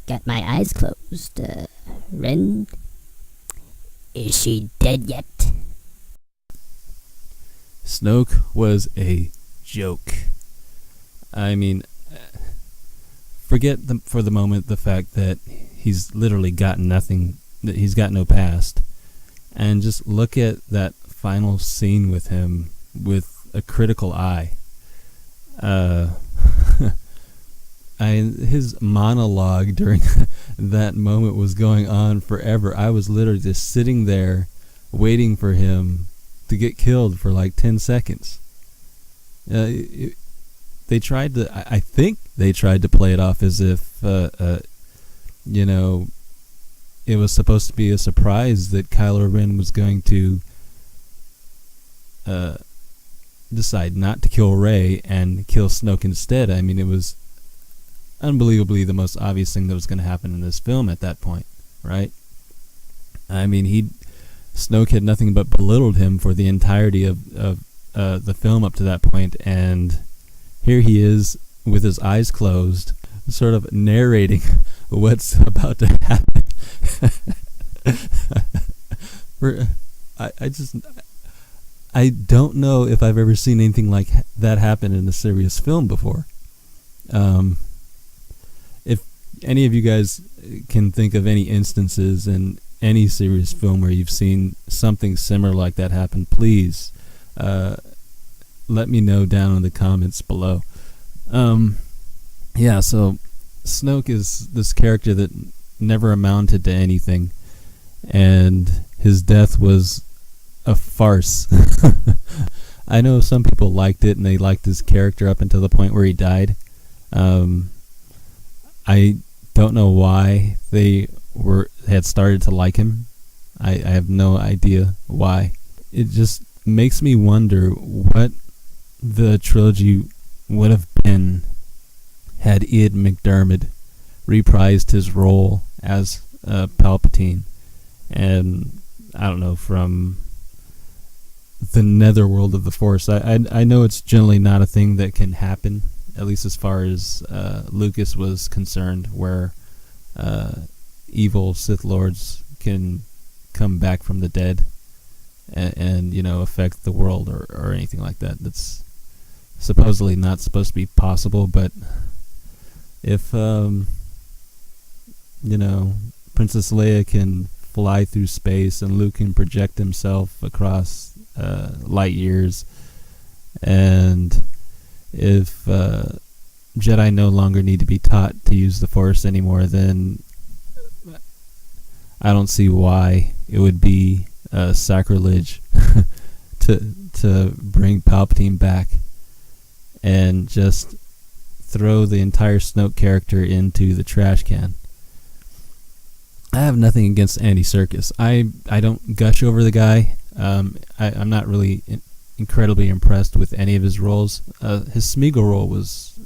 got my eyes closed. Ren, is she dead yet? Snoke was a joke. I mean, forget for the moment the fact that he's literally got nothing, that he's got no past, and just look at that final scene with him with a critical eye. His monologue during that moment was going on forever. I was literally just sitting there waiting for him to get killed for like 10 seconds. They tried to, I think they tried to play it off as if, you know, it was supposed to be a surprise that Kylo Ren was going to decide not to kill Rey and kill Snoke instead. I mean, it was unbelievably the most obvious thing that was going to happen in this film at that point, right? I mean, Snoke had nothing but belittled him for the entirety of the film up to that point, and here he is with his eyes closed, sort of narrating what's about to happen. I don't know if I've ever seen anything like that happen in a serious film before. If any of you guys can think of any instances in any serious film where you've seen something similar like that happen, please let me know down in the comments below. Yeah, so Snoke is this character that never amounted to anything, and his death was a farce. I know some people liked it, and they liked his character up until the point where he died. I don't know why they had started to like him. I have no idea why. It just makes me wonder what the trilogy would have been had Ian McDiarmid reprised his role as Palpatine, and I don't know, from the netherworld of the Force. I know it's generally not a thing that can happen, at least as far as Lucas was concerned, where evil Sith Lords can come back from the dead and you know, affect the world or anything like that. That's supposedly not supposed to be possible, but if you know, Princess Leia can fly through space and Luke can project himself across light years, and if Jedi no longer need to be taught to use the Force anymore, then I don't see why it would be sacrilege to bring Palpatine back and just throw the entire Snoke character into the trash can. I have nothing against Andy Serkis. I don't gush over the guy. I'm not really incredibly impressed with any of his roles. His Smeagol role was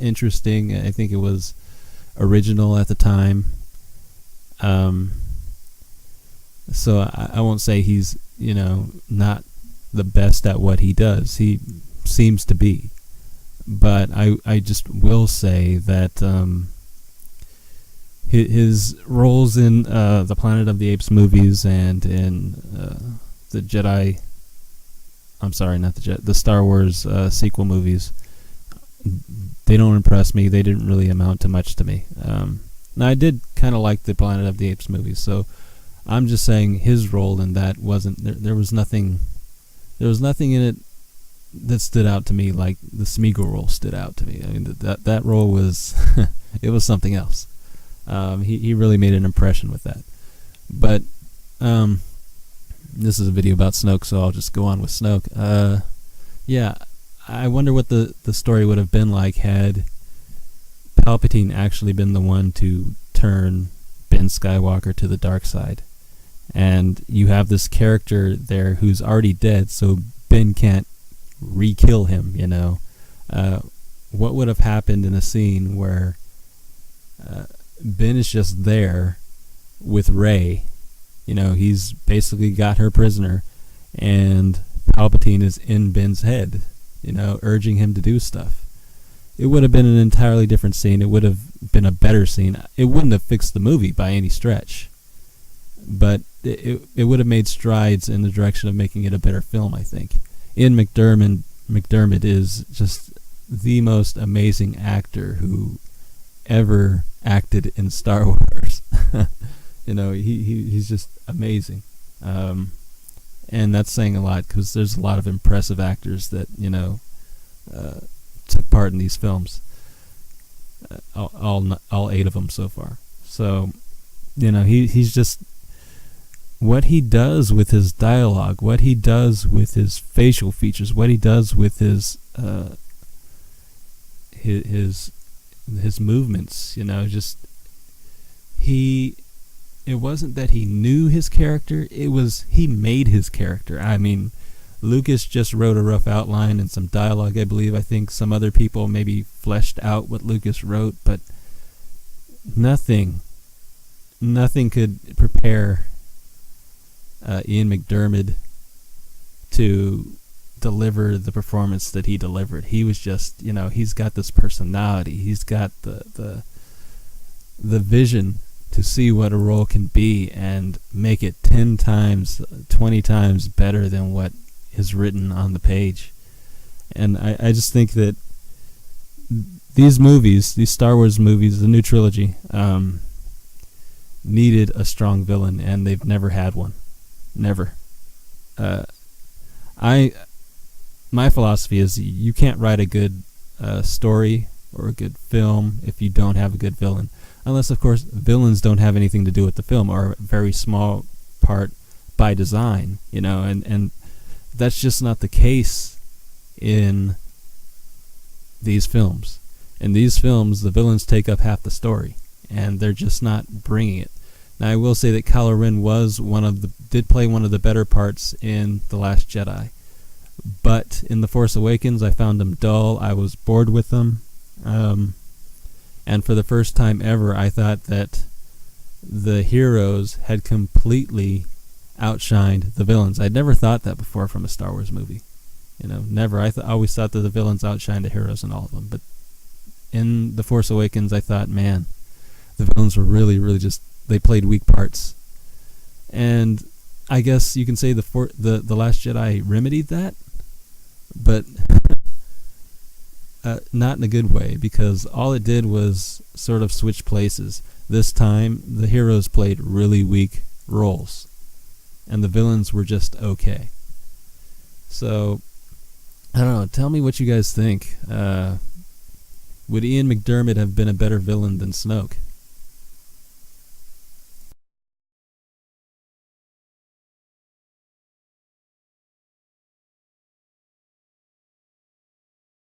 interesting. I think it was original at the time. So I won't say he's, you know, not the best at what he does. He seems to be. But I just will say that his roles in the Planet of the Apes movies and in the Jedi, I'm sorry, not the Jedi, the Star Wars sequel movies, they don't impress me. They didn't really amount to much to me. Now, I did kind of like the Planet of the Apes movies, so I'm just saying his role in that wasn't, there was nothing in it that stood out to me like the Smeagol role stood out to me. I mean, that role was it was something else. He really made an impression with that. But this is a video about Snoke, so I'll just go on with Snoke. Yeah, I wonder what the story would have been like had Palpatine actually been the one to turn Ben Skywalker to the dark side. And you have this character there who's already dead, so Ben can't re-kill him, you know. What would have happened in a scene where Ben is just there with Rey? You know, he's basically got her prisoner, and Palpatine is in Ben's head, you know, urging him to do stuff. it would have been an entirely different scene. It would have been a better scene. It wouldn't have fixed the movie by any stretch, but it would have made strides in the direction of making it a better film, I think. Ian McDiarmid is just the most amazing actor who ever acted in Star Wars. He's just amazing. And that's saying a lot, because there's a lot of impressive actors that, took part in these films. All 8 of them so far. So, he's just, what he does with his dialogue, what he does with his facial features, what he does with his movements, it wasn't that he knew his character, it was he made his character. I mean, Lucas just wrote a rough outline and some dialogue, I believe. I think some other people maybe fleshed out what Lucas wrote, but nothing could prepare Ian McDiarmid to deliver the performance that he delivered. He was just, he's got this personality. He's got the vision to see what a role can be and make it 10 times, 20 times better than what is written on the page. And I just think that these movies, these Star Wars movies, the new trilogy, needed a strong villain, and they've never had one. Never. My philosophy is you can't write a good story or a good film if you don't have a good villain. Unless, of course, villains don't have anything to do with the film, or a very small part by design, and that's just not the case in these films. In these films, the villains take up half the story, and they're just not bringing it. Now, I will say that Kylo Ren did play one of the better parts in The Last Jedi, but in The Force Awakens, I found him dull. I was bored with him. And for the first time ever, I thought that the heroes had completely outshined the villains. I'd never thought that before from a Star Wars movie. Never. I always thought that the villains outshined the heroes in all of them. But in The Force Awakens, I thought, man, the villains were really, really just, they played weak parts. And I guess you can say the Last Jedi remedied that, but not in a good way, because all it did was sort of switch places. This time, the heroes played really weak roles, and the villains were just okay. So, I don't know, tell me what you guys think. Would Ian McDiarmid have been a better villain than Snoke?